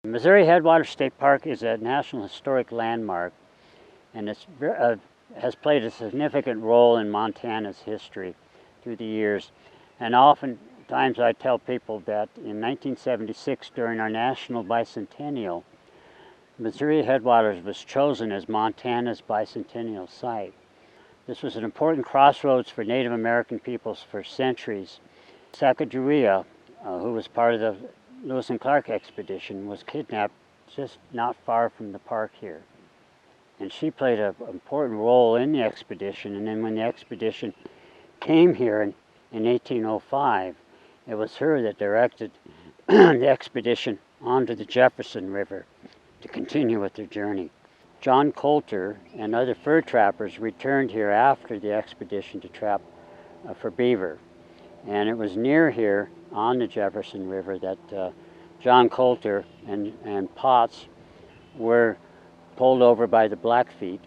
Missouri Headwaters State Park is a National Historic Landmark, and it has played a significant role in Montana's history through the years. And oftentimes I tell people that in 1976, during our National Bicentennial, Missouri Headwaters was chosen as Montana's bicentennial site. This was an important crossroads for Native American peoples for centuries. Sacagawea, who was part of the Lewis and Clark expedition, was kidnapped just not far from the park here. And she played an important role in the expedition, and then when the expedition came here in 1805, it was her that directed the expedition onto the Jefferson River to continue with their journey. John Coulter and other fur trappers returned here after the expedition to trap for beaver. And it was near here on the Jefferson River that John Coulter and Potts were pulled over by the Blackfeet,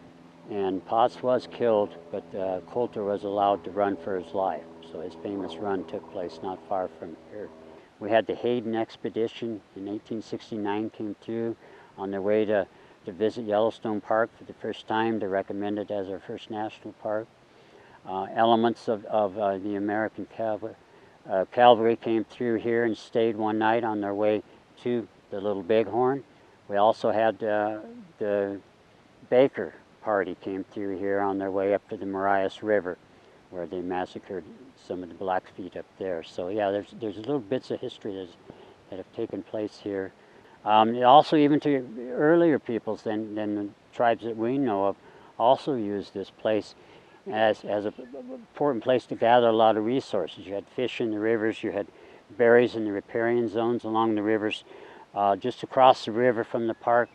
and Potts was killed, but Coulter was allowed to run for his life. So his famous run took place not far from here. We had the Hayden expedition in 1869 came through on their way to visit Yellowstone Park for the first time. They recommended it as our first national park. Elements of the American cavalry came through here and stayed one night on their way to the Little Bighorn. We also had the Baker party came through here on their way up to the Marias River, where they massacred some of the Blackfeet up there. So yeah, there's little bits of history that have taken place here. Also, even to earlier peoples than the tribes that we know of, also used this place as an important place to gather a lot of resources. You had fish in the rivers, you had berries in the riparian zones along the rivers. Just across the river from the park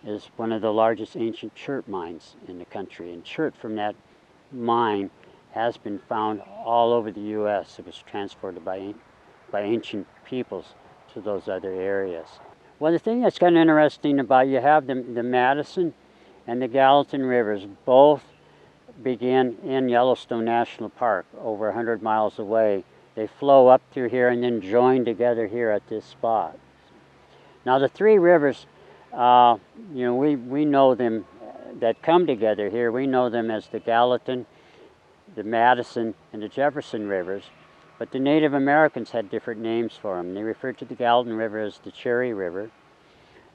is one of the largest ancient chert mines in the country. And chert from that mine has been found all over the U.S. It was transported by ancient peoples to those other areas. Well, the thing that's kind of interesting about, you have the Madison and the Gallatin rivers both begin in Yellowstone National Park, over 100 miles away. They flow up through here and then join together here at this spot. Now the three rivers, we know them that come together here. We know them as the Gallatin, the Madison, and the Jefferson rivers. But the Native Americans had different names for them. They referred to the Gallatin River as the Cherry River,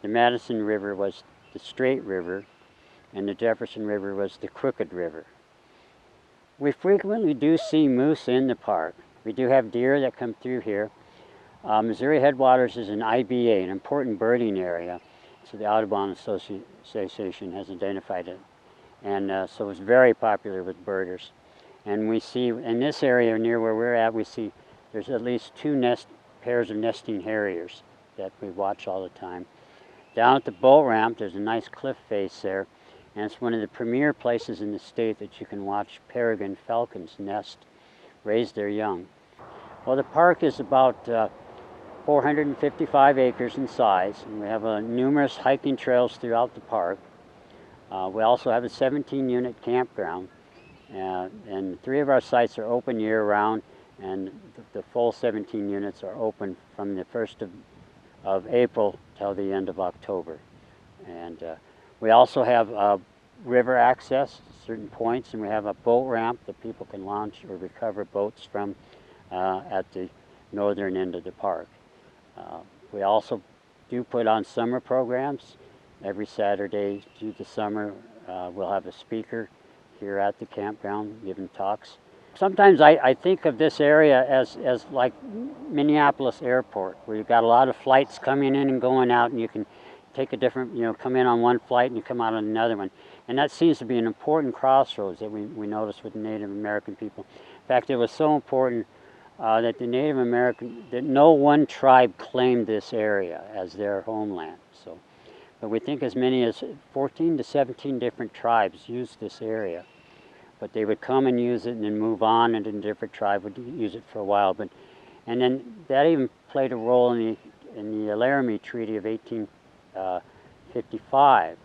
the Madison River was the Straight River, and the Jefferson River was the Crooked River. We frequently do see moose in the park. We do have deer that come through here. Missouri Headwaters is an IBA, an important birding area, so the Audubon Association has identified it. And so it's very popular with birders. And we see in this area near where we're at, we see there's at least two pairs of nesting harriers that we watch all the time. Down at the boat ramp, there's a nice cliff face there, and it's one of the premier places in the state that you can watch peregrine falcons nest, raise their young. Well, the park is about 455 acres in size, and we have numerous hiking trails throughout the park. We also have a 17-unit campground. And 3 of our sites are open year-round, and the full 17 units are open from the 1st of April till the end of October. And we also have river access at certain points, and we have a boat ramp that people can launch or recover boats from at the northern end of the park. We also do put on summer programs. Every Saturday through the summer, we'll have a speaker here at the campground giving talks. Sometimes I think of this area as like Minneapolis Airport, where you've got a lot of flights coming in and going out, and you can take a different, come in on one flight and you come out on another one. And that seems to be an important crossroads that we noticed with the Native American people. In fact, it was so important that that no one tribe claimed this area as their homeland. But we think as many as 14 to 17 different tribes used this area. But they would come and use it and then move on, and a different tribe would use it for a while. And then that even played a role in the Laramie Treaty of 1855,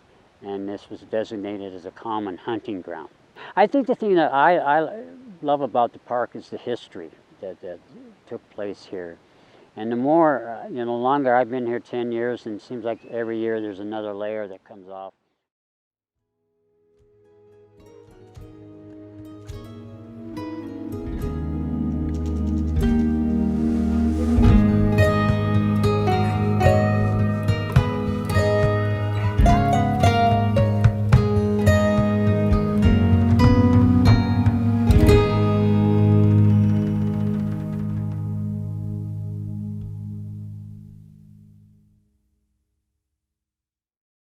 and this was designated as a common hunting ground. I think the thing that I love about the park is the history that took place here. And the more, you know, longer I've been here 10 years, and it seems like every year there's another layer that comes off.